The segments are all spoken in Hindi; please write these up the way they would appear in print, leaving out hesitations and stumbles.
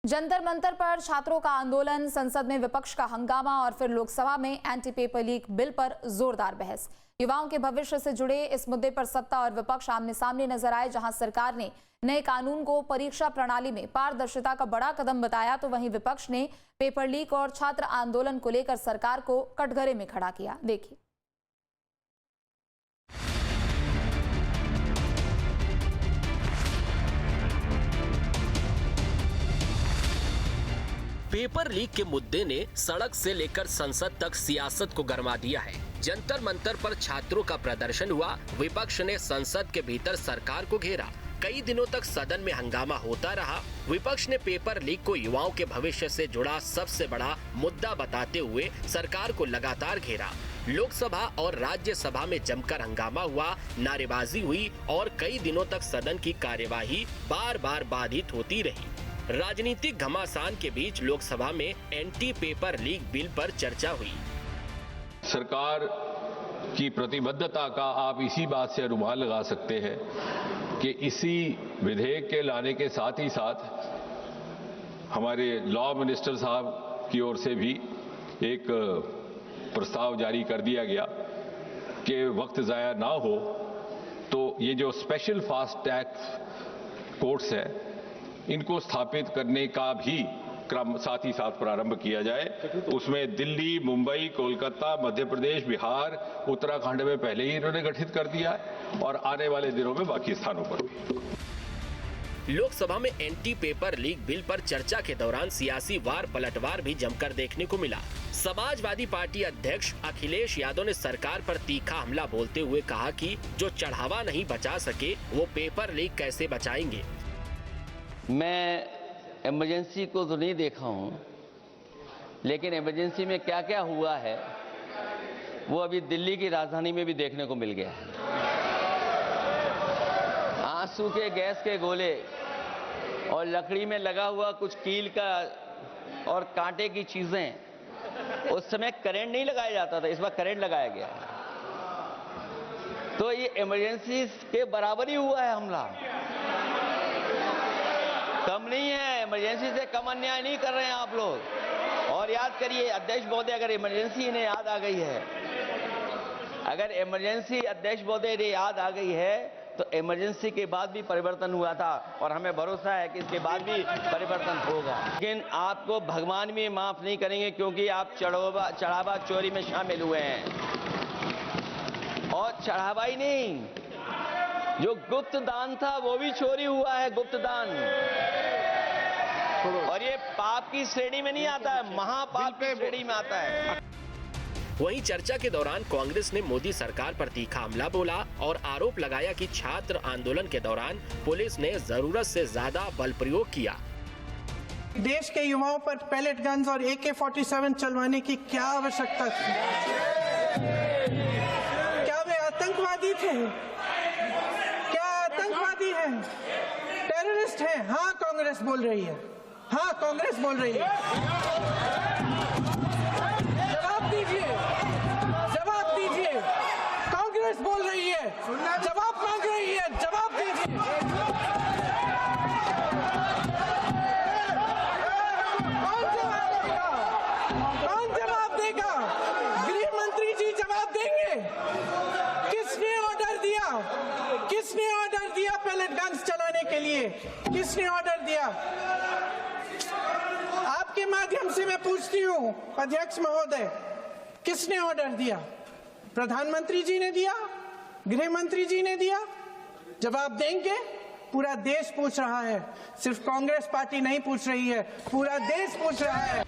जंतर मंतर पर छात्रों का आंदोलन, संसद में विपक्ष का हंगामा और फिर लोकसभा में एंटी पेपर लीक बिल पर जोरदार बहस। युवाओं के भविष्य से जुड़े इस मुद्दे पर सत्ता और विपक्ष आमने सामने नजर आए। जहां सरकार ने नए कानून को परीक्षा प्रणाली में पारदर्शिता का बड़ा कदम बताया, तो वहीं विपक्ष ने पेपर लीक और छात्र आंदोलन को लेकर सरकार को कटघरे में खड़ा किया। देखिए। पेपर लीक के मुद्दे ने सड़क से लेकर संसद तक सियासत को गरमा दिया है। जंतर मंतर पर छात्रों का प्रदर्शन हुआ। विपक्ष ने संसद के भीतर सरकार को घेरा। कई दिनों तक सदन में हंगामा होता रहा। विपक्ष ने पेपर लीक को युवाओं के भविष्य से जुड़ा सबसे बड़ा मुद्दा बताते हुए सरकार को लगातार घेरा। लोकसभा और राज्यसभा में जमकर हंगामा हुआ, नारेबाजी हुई और कई दिनों तक सदन की कार्यवाही बार बार बाधित होती रही। राजनीतिक घमासान के बीच लोकसभा में एंटी पेपर लीक बिल पर चर्चा हुई। सरकार की प्रतिबद्धता का आप इसी बात से अनुमान लगा सकते हैं कि इसी विधेयक के लाने के साथ ही साथ हमारे लॉ मिनिस्टर साहब की ओर से भी एक प्रस्ताव जारी कर दिया गया कि वक्त ज़ाया ना हो तो ये जो स्पेशल फास्ट ट्रैक कोर्ट्स है इनको स्थापित करने का भी क्रम साथ ही साथ प्रारंभ किया जाए। उसमें दिल्ली, मुंबई, कोलकाता, मध्य प्रदेश, बिहार, उत्तराखंड में पहले ही इन्होंने गठित कर दिया है और आने वाले दिनों में बाकी स्थानों पर भी। लोकसभा में एंटी पेपर लीक बिल पर चर्चा के दौरान सियासी वार पलटवार भी जमकर देखने को मिला। समाजवादी पार्टी अध्यक्ष अखिलेश यादव ने सरकार पर तीखा हमला बोलते हुए कहा कि जो चढ़ावा नहीं बचा सके वो पेपर लीक कैसे बचाएंगे। मैं इमरजेंसी को तो नहीं देखा हूं, लेकिन इमरजेंसी में क्या क्या हुआ है वो अभी दिल्ली की राजधानी में भी देखने को मिल गया है। आंसू के गैस के गोले और लकड़ी में लगा हुआ कुछ कील का और कांटे की चीजें, उस समय करंट नहीं लगाया जाता था, इस बार करंट लगाया गया। तो ये इमरजेंसी के बराबर ही हुआ है हमला, कम नहीं है। इमरजेंसी से कम अन्याय नहीं कर रहे हैं आप लोग। और याद करिए अध्यक्ष महोदय, अगर इमरजेंसी इन्हें याद आ गई है, अगर इमरजेंसी अध्यक्ष महोदय ने याद आ गई है तो इमरजेंसी के बाद भी परिवर्तन हुआ था और हमें भरोसा है कि इसके बाद भी परिवर्तन होगा। लेकिन आपको भगवान भी माफ नहीं करेंगे क्योंकि आप चढ़ावा चोरी में शामिल हुए हैं। और चढ़ावा ही नहीं, जो गुप्त दान था वो भी चोरी हुआ है, गुप्त दान। और ये पाप की श्रेणी में नहीं आता है, महापाप की श्रेणी में आता है। वहीं चर्चा के दौरान कांग्रेस ने मोदी सरकार पर तीखा हमला बोला और आरोप लगाया कि छात्र आंदोलन के दौरान पुलिस ने जरूरत से ज्यादा बल प्रयोग किया। देश के युवाओं पर पैलेट गन्स और AK-47 चलवाने की क्या आवश्यकता थी? क्या वे आतंकवादी थे? क्या आतंकवादी हैं? टेररिस्ट हैं? हाँ, कांग्रेस बोल रही है। हाँ, कांग्रेस बोल रही है। जवाब दीजिए, जवाब दीजिए। कांग्रेस बोल रही है, जवाब मांग रही है, जवाब दीजिए। कौन जवाब देगा? कौन जवाब देगा? गृह मंत्री जी जवाब देंगे। किसने ऑर्डर दिया? किसने ऑर्डर दिया पैलेट गन्स चलाने के लिए? किसने ऑर्डर दिया? आपके माध्यम से मैं पूछती हूं अध्यक्ष महोदय, किसने ऑर्डर दिया? प्रधानमंत्री जी ने दिया? गृह मंत्री जी ने दिया? जवाब देंगे? पूरा देश पूछ रहा है, सिर्फ कांग्रेस पार्टी नहीं पूछ रही है, पूरा देश पूछ रहा है।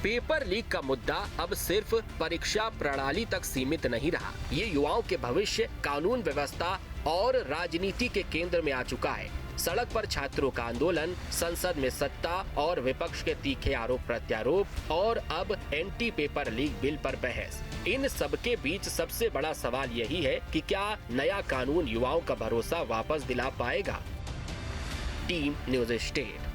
पेपर लीक का मुद्दा अब सिर्फ परीक्षा प्रणाली तक सीमित नहीं रहा। ये युवाओं के भविष्य, कानून व्यवस्था और राजनीति के केंद्र में आ चुका है। सड़क पर छात्रों का आंदोलन, संसद में सत्ता और विपक्ष के तीखे आरोप प्रत्यारोप और अब एंटी पेपर लीक बिल पर बहस। इन सबके बीच सबसे बड़ा सवाल यही है कि क्या नया कानून युवाओं का भरोसा वापस दिला पाएगा? Team news state.